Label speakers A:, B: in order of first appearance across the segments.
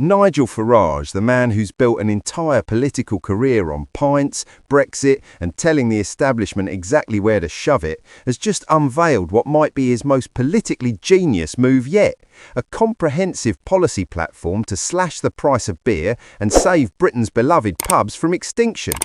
A: Nigel Farage, the man who's built an entire political career on pints, Brexit, and telling the establishment exactly where to shove it, has just unveiled what might be his most politically genius move yet: a comprehensive policy platform to slash the price of beer and save Britain's beloved pubs from extinction.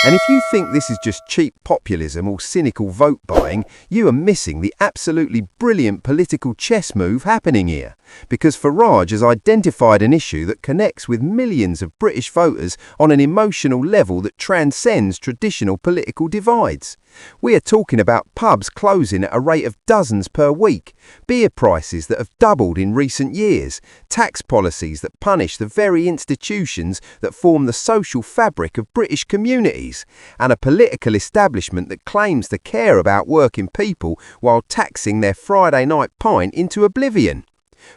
A: And if you think this is just cheap populism or cynical vote buying, you are missing the absolutely brilliant political chess move happening here. Because Farage has identified an issue that connects with millions of British voters on an emotional level that transcends traditional political divides. We are talking about pubs closing at a rate of dozens per week, beer prices that have doubled in recent years, tax policies that punish the very institutions that form the social fabric of British communities, and a political establishment that claims to care about working people while taxing their Friday night pint into oblivion.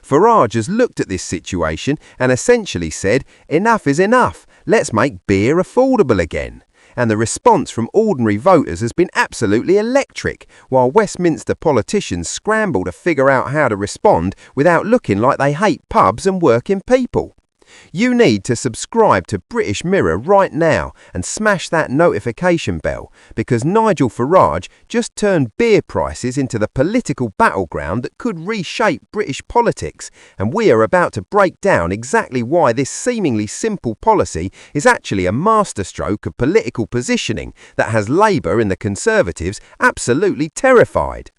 A: Farage has looked at this situation and essentially said, enough is enough, let's make beer affordable again. And the response from ordinary voters has been absolutely electric, while Westminster politicians scramble to figure out how to respond without looking like they hate pubs and working people. You need to subscribe to British Mirror right now and smash that notification bell, because Nigel Farage just turned beer prices into the political battleground that could reshape British politics, and we are about to break down exactly why this seemingly simple policy is actually a masterstroke of political positioning that has Labour and the Conservatives absolutely terrified.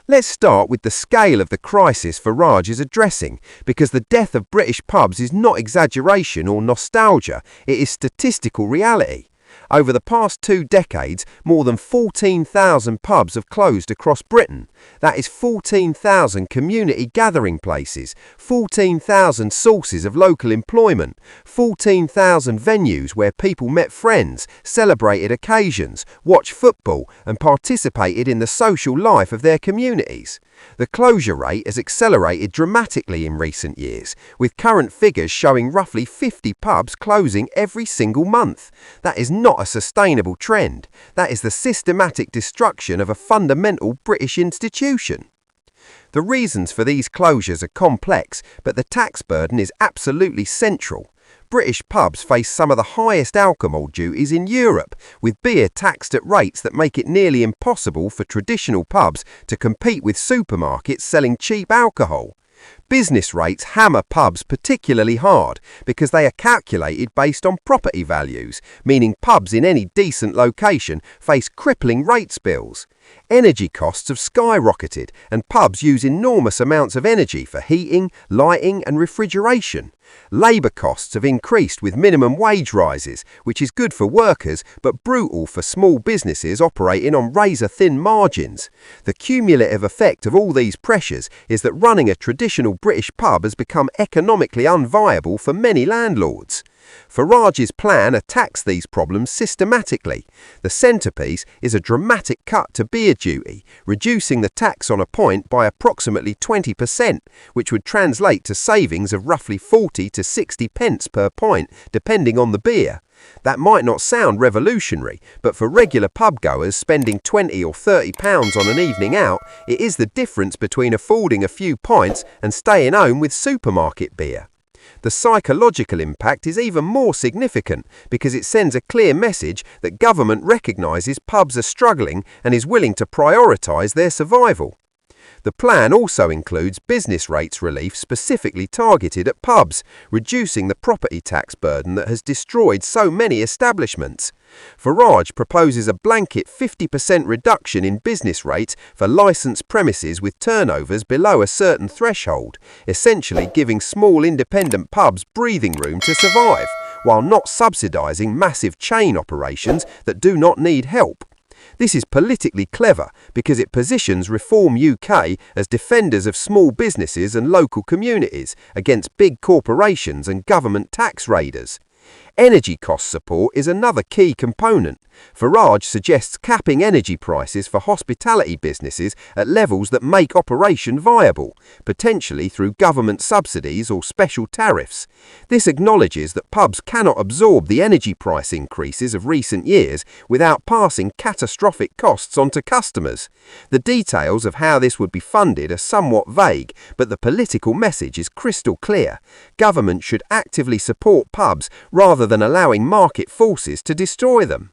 A: Let's start with the scale of the crisis Farage is addressing, because the death of British pubs is not exaggeration or nostalgia, it is statistical reality. Over the past 2 decades, more than 14,000 pubs have closed across Britain. That is 14,000 community gathering places, 14,000 sources of local employment, 14,000 venues where people met friends, celebrated occasions, watched football, and participated in the social life of their communities. The closure rate has accelerated dramatically in recent years, with current figures showing roughly 50 pubs closing every single month. That is not a sustainable trend. That is the systematic destruction of a fundamental British institution. The reasons for these closures are complex, but the tax burden is absolutely central. British pubs face some of the highest alcohol duties in Europe, with beer taxed at rates that make it nearly impossible for traditional pubs to compete with supermarkets selling cheap alcohol. Business rates hammer pubs particularly hard because they are calculated based on property values, meaning pubs in any decent location face crippling rates bills. Energy costs have skyrocketed, and pubs use enormous amounts of energy for heating, lighting and refrigeration. Labour costs have increased with minimum wage rises, which is good for workers but brutal for small businesses operating on razor-thin margins. The cumulative effect of all these pressures is that running a traditional British pub has become economically unviable for many landlords. Farage's plan attacks these problems systematically. The centrepiece is a dramatic cut to beer duty, reducing the tax on a pint by approximately 20%, which would translate to savings of roughly 40 to 60 pence per pint, depending on the beer. That might not sound revolutionary, but for regular pub goers spending £20 or £30 on an evening out, it is the difference between affording a few pints and staying home with supermarket beer. The psychological impact is even more significant because it sends a clear message that government recognises pubs are struggling and is willing to prioritise their survival. The plan also includes business rates relief specifically targeted at pubs, reducing the property tax burden that has destroyed so many establishments. Farage proposes a blanket 50% reduction in business rates for licensed premises with turnovers below a certain threshold, essentially giving small independent pubs breathing room to survive, while not subsidising massive chain operations that do not need help. This is politically clever because it positions Reform UK as defenders of small businesses and local communities against big corporations and government tax raiders. Energy cost support is another key component. Farage suggests capping energy prices for hospitality businesses at levels that make operation viable, potentially through government subsidies or special tariffs. This acknowledges that pubs cannot absorb the energy price increases of recent years without passing catastrophic costs on to customers. The details of how this would be funded are somewhat vague, but the political message is crystal clear. Government should actively support pubs rather than allowing market forces to destroy them.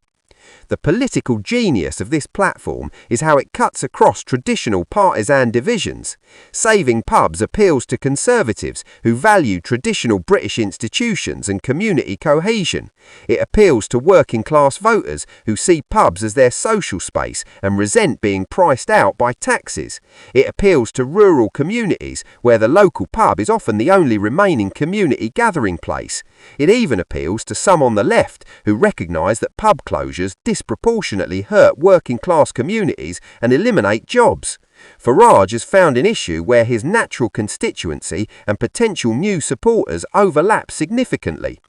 A: The political genius of this platform is how it cuts across traditional partisan divisions. Saving pubs appeals to conservatives who value traditional British institutions and community cohesion. It appeals to working-class voters who see pubs as their social space and resent being priced out by taxes. It appeals to rural communities where the local pub is often the only remaining community gathering place. It even appeals to some on the left who recognise that pub closures disproportionately hurt working-class communities and eliminate jobs. Farage has found an issue where his natural constituency and potential new supporters overlap significantly.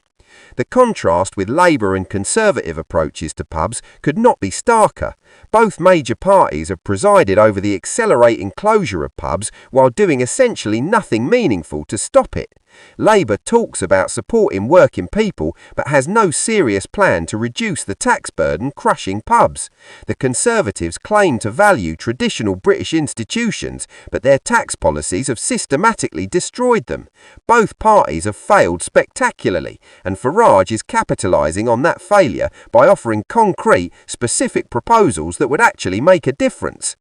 A: The contrast with Labour and Conservative approaches to pubs could not be starker. Both major parties have presided over the accelerating closure of pubs while doing essentially nothing meaningful to stop it. Labour talks about supporting working people but has no serious plan to reduce the tax burden crushing pubs. The Conservatives claim to value traditional British institutions, but their tax policies have systematically destroyed them. Both parties have failed spectacularly, and Farage is capitalising on that failure by offering concrete, specific proposals that would actually make a difference.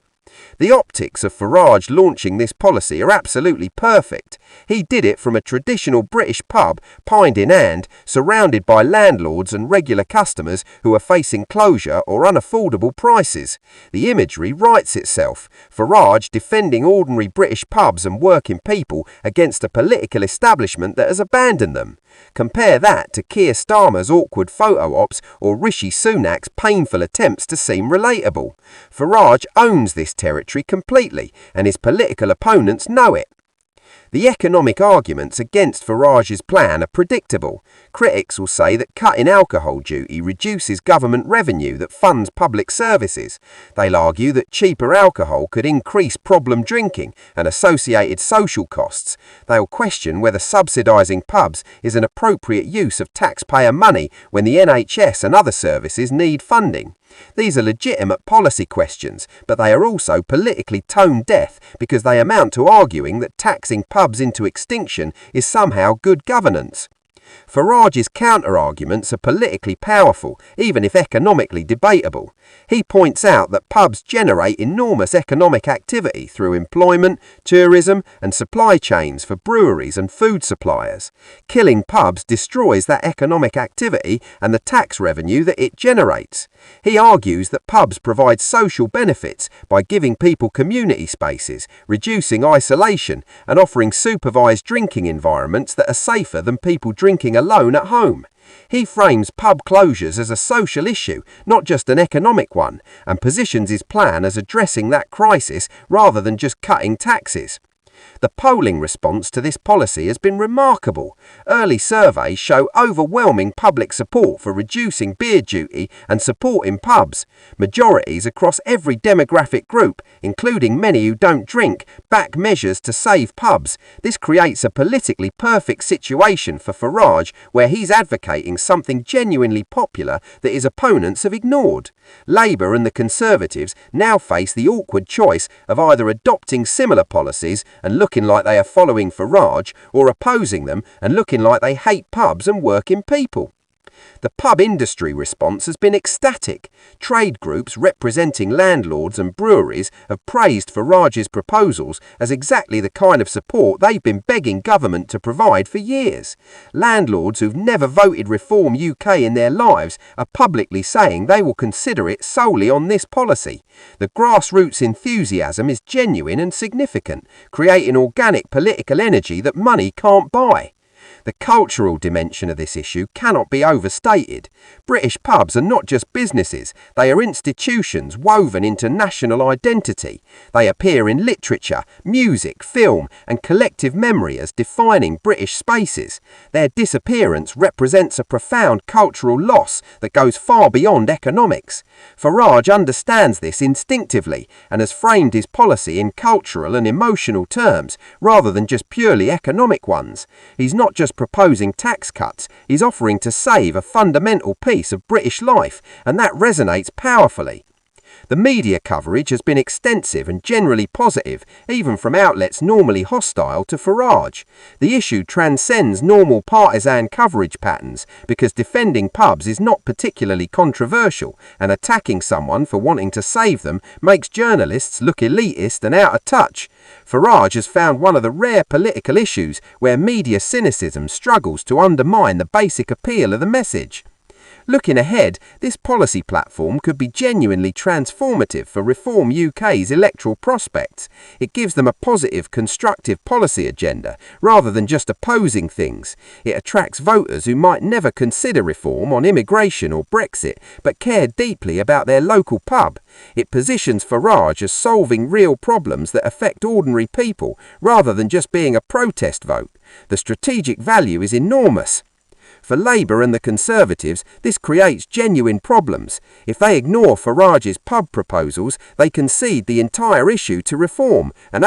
A: The optics of Farage launching this policy are absolutely perfect. He did it from a traditional British pub, pint in hand, surrounded by landlords and regular customers who are facing closure or unaffordable prices. The imagery writes itself. Farage defending ordinary British pubs and working people against a political establishment that has abandoned them. Compare that to Keir Starmer's awkward photo ops or Rishi Sunak's painful attempts to seem relatable. Farage owns this territory completely, and his political opponents know it. The economic arguments against Farage's plan are predictable. Critics will say that cutting alcohol duty reduces government revenue that funds public services. They'll argue that cheaper alcohol could increase problem drinking and associated social costs. They'll question whether subsidising pubs is an appropriate use of taxpayer money when the NHS and other services need funding. These are legitimate policy questions, but they are also politically tone-deaf because they amount to arguing that taxing pubs into extinction is somehow good governance. Farage's counter-arguments are politically powerful, even if economically debatable. He points out that pubs generate enormous economic activity through employment, tourism and supply chains for breweries and food suppliers. Killing pubs destroys that economic activity and the tax revenue that it generates. He argues that pubs provide social benefits by giving people community spaces, reducing isolation and offering supervised drinking environments that are safer than people drinking alone at home. He frames pub closures as a social issue, not just an economic one, and positions his plan as addressing that crisis rather than just cutting taxes. The polling response to this policy has been remarkable. Early surveys show overwhelming public support for reducing beer duty and supporting pubs. Majorities across every demographic group, including many who don't drink, back measures to save pubs. This creates a politically perfect situation for Farage, where he's advocating something genuinely popular that his opponents have ignored. Labour and the Conservatives now face the awkward choice of either adopting similar policies and looking like they are following Farage, or opposing them and looking like they hate pubs and working people. The pub industry response has been ecstatic. Trade groups representing landlords and breweries have praised Farage's proposals as exactly the kind of support they've been begging government to provide for years. Landlords who've never voted Reform UK in their lives are publicly saying they will consider it solely on this policy. The grassroots enthusiasm is genuine and significant, creating organic political energy that money can't buy.
B: The cultural dimension of this issue cannot be overstated. British pubs are not just businesses, they are institutions woven into national identity. They appear in literature, music, film, and collective memory as defining British spaces. Their disappearance represents a profound cultural loss that goes far beyond economics. Farage understands this instinctively and has framed his policy in cultural and emotional terms rather than just purely economic ones. He's not just proposing tax cuts, he's offering to save a fundamental piece of British life, and that resonates powerfully. The media coverage has been extensive and generally positive, even from outlets normally hostile to Farage. The issue transcends normal partisan coverage patterns because defending pubs is not particularly controversial, and attacking someone for wanting to save them makes journalists look elitist and out of touch. Farage has found one of the rare political issues where media cynicism struggles to undermine the basic appeal of the message. Looking ahead, this policy platform could be genuinely transformative for Reform UK's electoral prospects. It gives them a positive, constructive policy agenda, rather than just opposing things. It attracts voters who might never consider reform on immigration or Brexit, but care deeply about their local pub. It positions Farage as solving real problems that affect ordinary people, rather than just being a protest vote. The strategic value is enormous. For Labour and the Conservatives, this creates genuine problems. If they ignore Farage's pub proposals, they concede the entire issue to reform, and